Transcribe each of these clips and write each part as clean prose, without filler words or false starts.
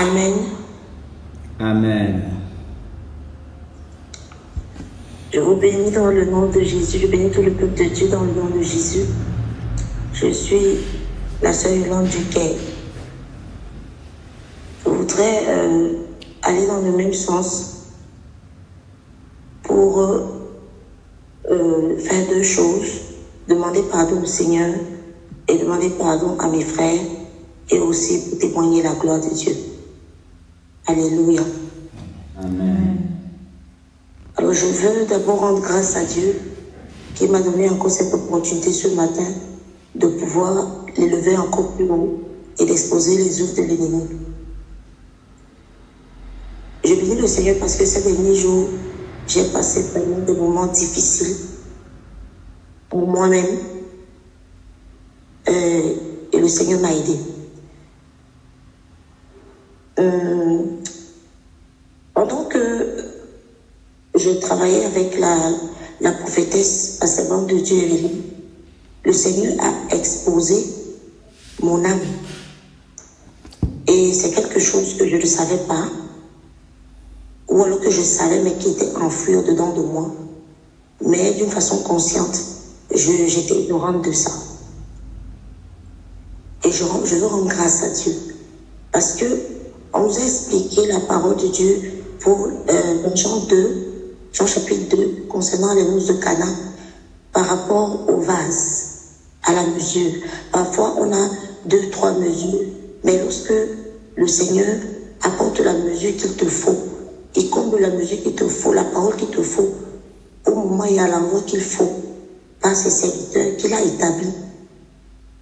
Amen. Amen. Je vous bénis dans le nom de Jésus. Je bénis tout le peuple de Dieu dans le nom de Jésus. Je suis la sœur Yolande Duquet. Je voudrais aller dans le même sens pour faire deux choses. Demander pardon au Seigneur et demander pardon à mes frères et aussi pour témoigner la gloire de Dieu. Alléluia. Amen. Alors je veux d'abord rendre grâce à Dieu qui m'a donné encore cette opportunité ce matin de pouvoir l'élever encore plus haut et d'exposer les œuvres de l'ennemi. Je bénis le Seigneur parce que ces derniers jours, j'ai passé vraiment des moments difficiles pour moi-même et le Seigneur m'a aidé. Pendant que je travaillais avec la prophétesse, la servante de Dieu, Evelyn, le Seigneur a exposé mon âme. Et c'est quelque chose que je ne savais pas, ou alors que je savais, mais qui était enfoui au-dedans de moi. Mais d'une façon consciente, j'étais ignorante de ça. Et je veux rendre grâce à Dieu. Parce que on nous a expliqué la parole de Dieu pour dans Jean chapitre 2, concernant les noces de Cana, par rapport au vase, à la mesure. Parfois, on a 2, 3 mesures, mais lorsque le Seigneur apporte la mesure qu'il te faut, il comble la mesure qu'il te faut, la parole qu'il te faut, au moment et à l'endroit qu'il faut, par ses serviteurs qu'il a établis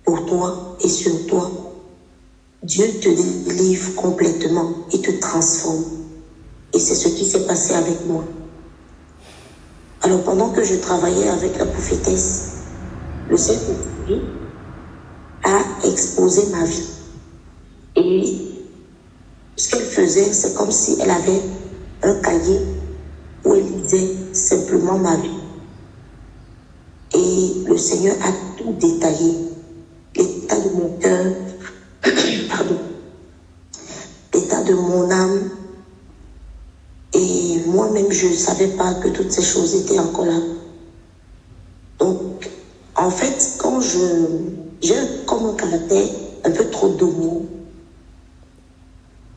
pour toi et sur toi, Dieu te délivre complètement, il te transforme. Et c'est ce qui s'est passé avec moi. Alors pendant que je travaillais avec la prophétesse, le Saint-Esprit a exposé ma vie. Et ce qu'elle faisait, c'est comme si elle avait un cahier où elle lisait simplement ma vie. Et le Seigneur a tout détaillé. L'état de mon cœur, pardon, l'état de mon âme. Et moi-même, je ne savais pas que toutes ces choses étaient encore là. Donc, en fait, quand j'ai comme un caractère un peu trop dominant,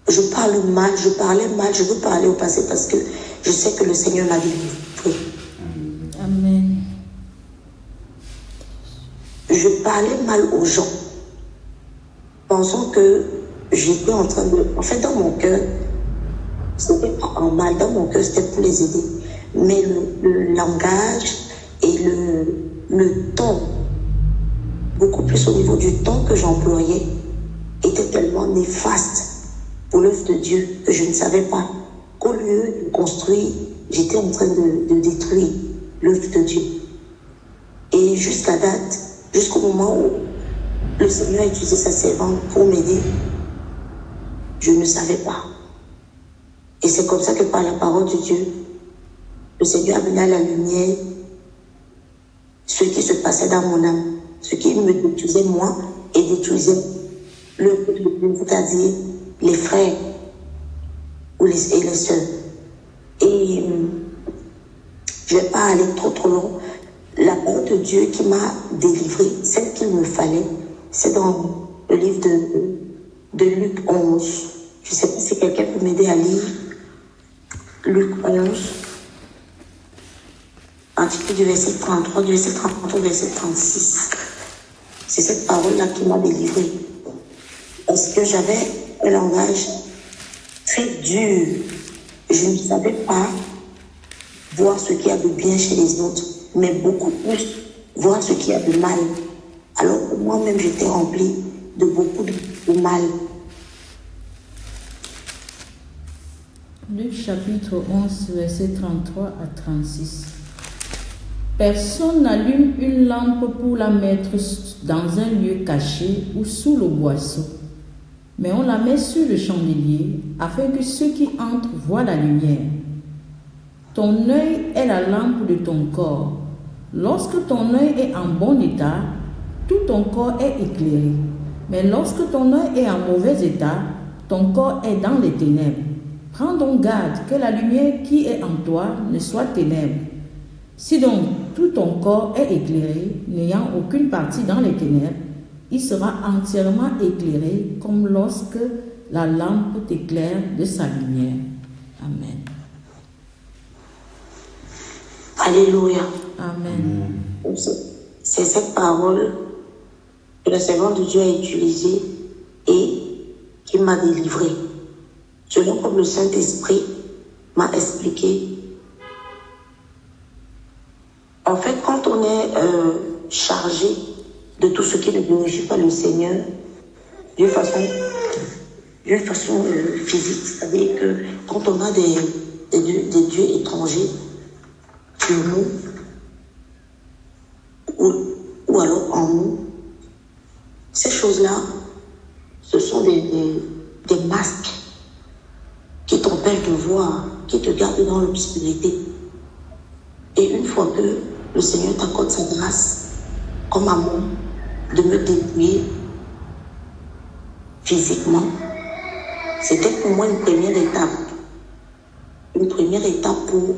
je parle mal, je parlais mal, je veux parler au passé parce que je sais que le Seigneur m'a délivré. Amen. Je parlais mal aux gens, pensant que j'étais en train de... En fait, dans mon cœur, c'était pas en mal, dans mon cœur, c'était pour les aider. Mais le langage et le ton, beaucoup plus au niveau du ton que j'employais, était tellement néfaste pour l'œuvre de Dieu que je ne savais pas qu'au lieu de construire, j'étais en train de détruire l'œuvre de Dieu. Et jusqu'à date, jusqu'au moment où le Seigneur a utilisé sa servante pour m'aider, je ne savais pas. Et c'est comme ça que par la parole de Dieu, le Seigneur a mené à la lumière ce qui se passait dans mon âme, ce qui me détruisait moi et détruisait le peuple, c'est-à-dire les frères et les sœurs. Et je ne vais pas aller trop long. La parole de Dieu qui m'a délivré, celle qu'il me fallait, c'est dans le livre de Luc 11. Je ne sais pas si quelqu'un peut m'aider à lire Luc 11, à partir du verset 33, du verset 33 au verset 36. C'est cette parole-là qui m'a délivré. Parce que j'avais un langage très dur. Je ne savais pas voir ce qu'il y a de bien chez les autres, mais beaucoup plus voir ce qu'il y a de mal. Alors que moi-même, j'étais remplie de beaucoup de mal. Luc chapitre 11, verset 33 à 36. Personne n'allume une lampe pour la mettre dans un lieu caché ou sous le boisseau, mais on la met sur le chandelier afin que ceux qui entrent voient la lumière. Ton œil est la lampe de ton corps. Lorsque ton œil est en bon état, tout ton corps est éclairé. Mais lorsque ton œil est en mauvais état, ton corps est dans les ténèbres. Prends donc garde que la lumière qui est en toi ne soit ténèbres. Si donc tout ton corps est éclairé, n'ayant aucune partie dans les ténèbres, il sera entièrement éclairé comme lorsque la lampe t'éclaire de sa lumière. Amen. Alléluia. Amen. C'est cette parole que le servant de Dieu a utilisée et qui m'a délivré. Selon comme le Saint-Esprit m'a expliqué. En fait, quand on est chargé de tout ce qui ne glorifie pas le Seigneur, d'une façon physique, c'est-à-dire que quand on a des dieux étrangers sur nous, ou alors en nous, ces choses-là, ce sont des masques qui t'empêchent de voir, qui te gardent dans l'obscurité. Et une fois que le Seigneur t'accorde sa grâce, comme à moi, de me dépouiller physiquement, c'était pour moi une première étape. Une première étape pour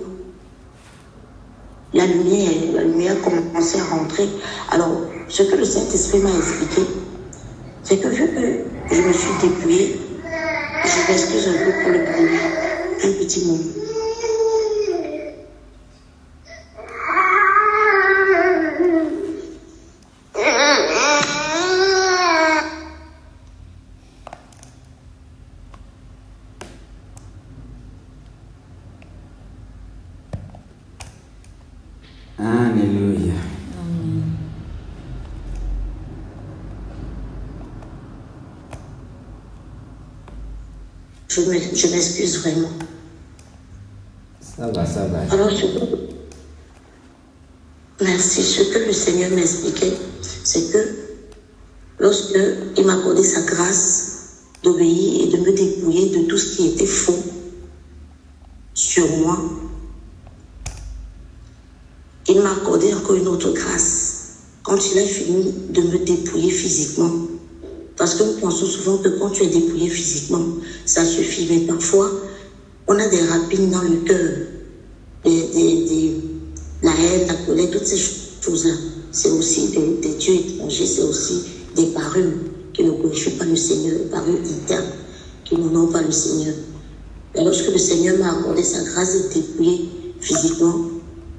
la lumière commençait à rentrer. Alors, ce que le Saint-Esprit m'a expliqué, c'est que vu que je me suis dépouillée, je m'excuse un peu pour le bruit, un petit moment. Alléluia. Je m'excuse vraiment. Ça va. Alors, merci. Ce que le Seigneur m'expliquait, c'est que lorsque il m'a accordé sa grâce d'obéir et de me dépouiller de tout ce qui était faux sur moi, il m'a accordé encore une autre grâce quand il a fini de me dépouiller physiquement. Parce que nous pensons souvent que quand tu es dépouillé physiquement, ça suffit. Mais parfois, on a des rapines dans le cœur, la haine, la colère, toutes ces choses-là. C'est aussi des dieux étrangers, c'est aussi des paroles qui ne glorifient pas le Seigneur, des paroles internes qui n'honorent pas le Seigneur. Et lorsque le Seigneur m'a accordé sa grâce de dépouiller physiquement,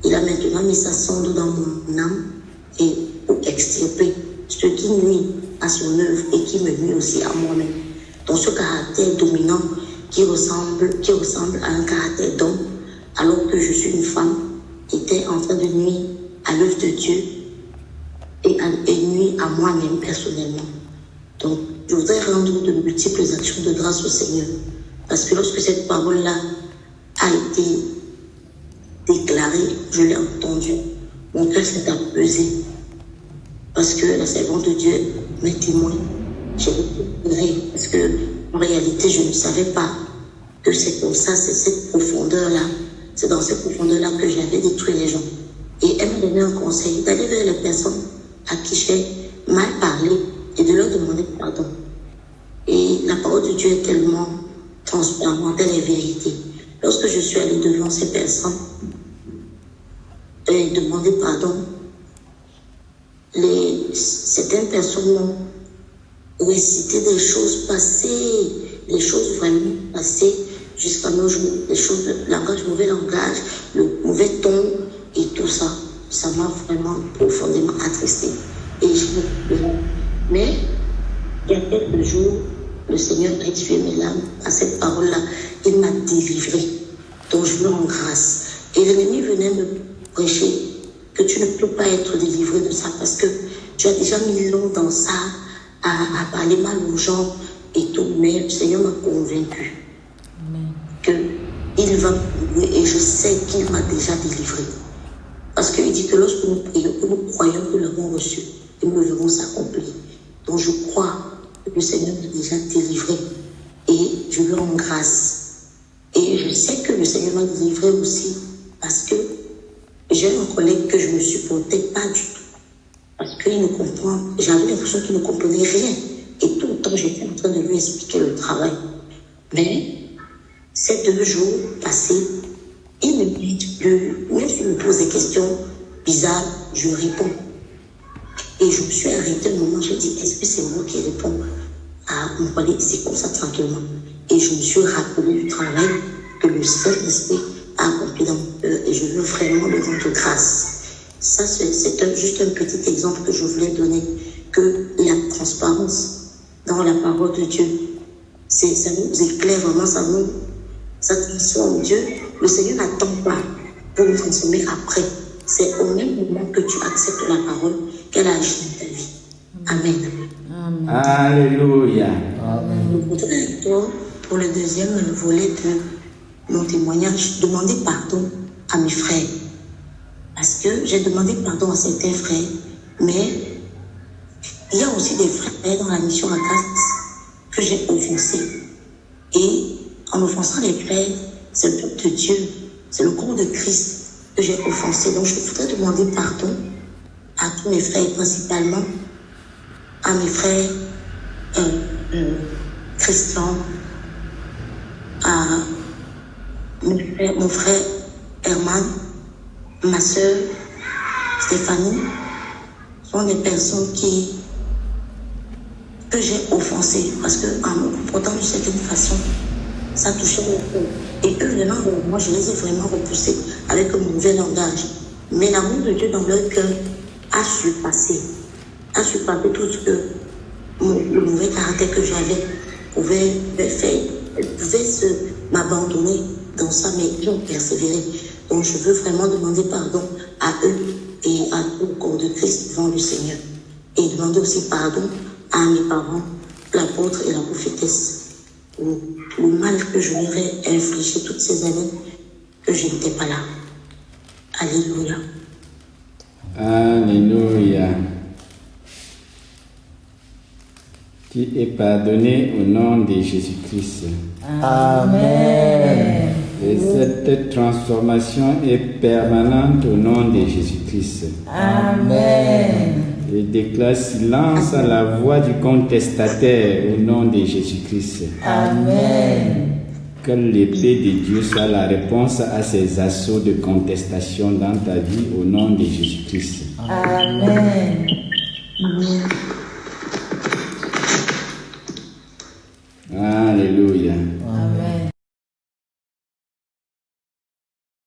il a maintenant mis sa sonde dans mon âme et pour extirper ce qui nuit à son œuvre et qui me nuit aussi à moi-même. Donc ce caractère dominant qui ressemble à un caractère d'homme, alors que je suis une femme, était en train de nuire à l'œuvre de Dieu et nuire à moi-même personnellement. Donc je voudrais rendre de multiples actions de grâce au Seigneur. Parce que lorsque cette parole-là a été déclarée, je l'ai entendue, mon cœur s'est apaisé. Parce que la servante de Dieu m'est témoin. J'ai pleuré parce que en réalité, je ne savais pas que c'est comme ça, c'est cette profondeur-là. C'est dans cette profondeur-là que j'avais détruit les gens. Et elle m'a donné un conseil d'aller vers les personnes à qui j'ai mal parlé et de leur demander pardon. Et la parole de Dieu est tellement transparente, elle est vérité. Lorsque je suis allée devant ces personnes et demander pardon, certaines personnes m'ont récité des choses passées, des choses vraiment passées jusqu'à nos jours, des choses, mauvais langage, le mauvais ton et tout ça. Ça m'a vraiment profondément attristée. Et mais il y a quelques jours, le Seigneur a édifié mes larmes à cette parole-là. Il m'a délivré. Donc je lui rends grâce. Et l'ennemi venait me prêcher que tu ne peux pas être délivré de ça parce que tu as déjà mis long dans ça, à parler mal aux gens et tout. Mais le Seigneur m'a convaincu qu'il va me délivrer et je sais qu'il m'a déjà délivré. Parce qu'il dit que lorsque nous prions, que nous croyons que nous l'avons reçu, et nous le verrons s'accomplir. Donc je crois que le Seigneur m'a déjà délivré et je lui rends grâce. Et je sais que le Seigneur m'a délivré aussi parce que j'ai un collègue que je ne supportais pas du tout. Parce qu'il ne comprend, j'avais l'impression qu'il ne comprenait rien. Et tout le temps, j'étais en train de lui expliquer le travail. Mais ces 2 jours passés, il ne m'aide plus. Même s'il me pose des questions bizarres, je réponds. Et je me suis arrêtée un moment, j'ai dit, est-ce que c'est moi qui réponds à mon collègue? C'est comme ça tranquillement. Et je me suis rappelé du travail que le Saint-Esprit a accompli dans mon cœur et je veux vraiment lui rendre grâce. Ça, c'est juste un petit exemple que je voulais donner, que la transparence dans la parole de Dieu, ça nous éclaire vraiment, ça transforme Dieu. Le Seigneur n'attend pas pour nous transformer après. C'est au même moment que tu acceptes la parole qu'elle a agi dans ta vie. Amen. Amen. Alléluia. Je voudrais toi, pour le deuxième volet de mon témoignage, demander pardon à mes frères. Parce que j'ai demandé pardon à certains frères, mais il y a aussi des frères dans la mission à Casse que j'ai offensés. Et en offensant les frères, c'est le peuple de Dieu, c'est le corps de Christ que j'ai offensé. Donc je voudrais demander pardon à tous mes frères, principalement à mes frères Christian, à mon frère Herman, ma soeur Stéphanie, sont des personnes que j'ai offensées parce qu'en me comportant d'une certaine façon, ça touchait mon cœur. Et eux, venant vers moi, je les ai vraiment repoussés avec un mauvais langage. Mais l'amour de Dieu dans leur cœur a surpassé tout ce que le mauvais caractère que j'avais pouvait faire. Elles pouvaient m'abandonner dans ça, mais ils ont persévéré. Donc je veux vraiment demander pardon à eux et à tout le corps de Christ devant le Seigneur. Et demander aussi pardon à mes parents, l'apôtre et la prophétesse, le mal que je leur ai infligé toutes ces années que je n'étais pas là. Alléluia. Alléluia. Tu es pardonné au nom de Jésus-Christ. Amen. Et cette transformation est permanente au nom de Jésus-Christ. Amen. Et déclare silence à la voix du contestataire au nom de Jésus-Christ. Amen. Que l'épée de Dieu soit la réponse à ces assauts de contestation dans ta vie au nom de Jésus-Christ. Amen. Amen.